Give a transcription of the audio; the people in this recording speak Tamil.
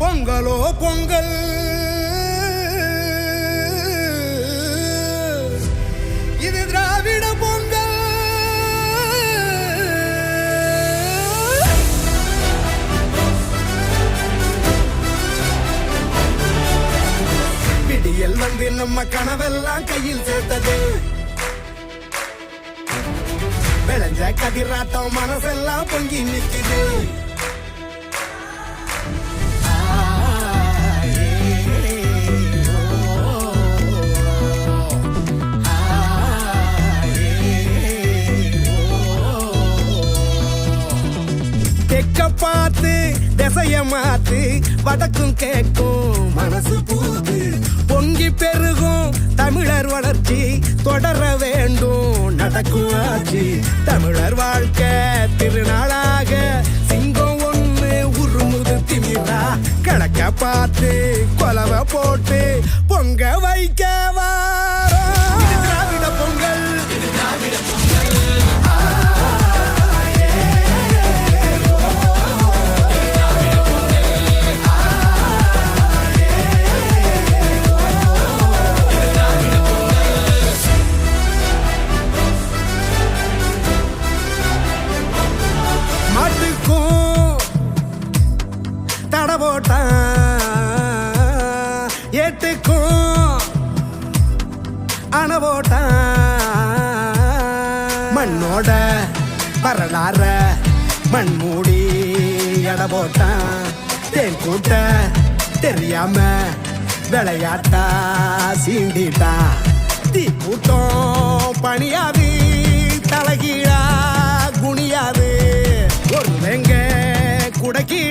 பொங்கலோ பொங்கல் இது திராவிட பொங்கல். விடியல் வந்து நம்ம கனவெல்லாம் கையில் சேர்த்தது. விளைஞ்ச கதிராட்டம் மனசெல்லாம் பொங்கி நிற்குது. பார்த்து திசைய மாத்து வடக்கும் கேட்கும் மனசு பூத்து பொங்கி பெருகும் தமிழர் வளர்ச்சி தொடர வேண்டும் நடக்கும் ஆட்சி. தமிழர் வாழ்க்கை திருநாளாக சிங்கம் ஒண்ணு உருமுது திமிரா கிழக்க பார்த்து கொலவை போட்டு பொங்க வைக்க வாரோம். திராவிட பொங்கல் ஏட்டுக்கும் அணவோட்டா மண்ணோட வரலாற மண் மூடி எட போட்டான். தேன் கூட்ட தெரியாம விளையாட்டா சீண்டிட்டா. தீ கூட்டம் பணியாது தலகீழா குனியாது. ஒரு வெங்க குடக்கி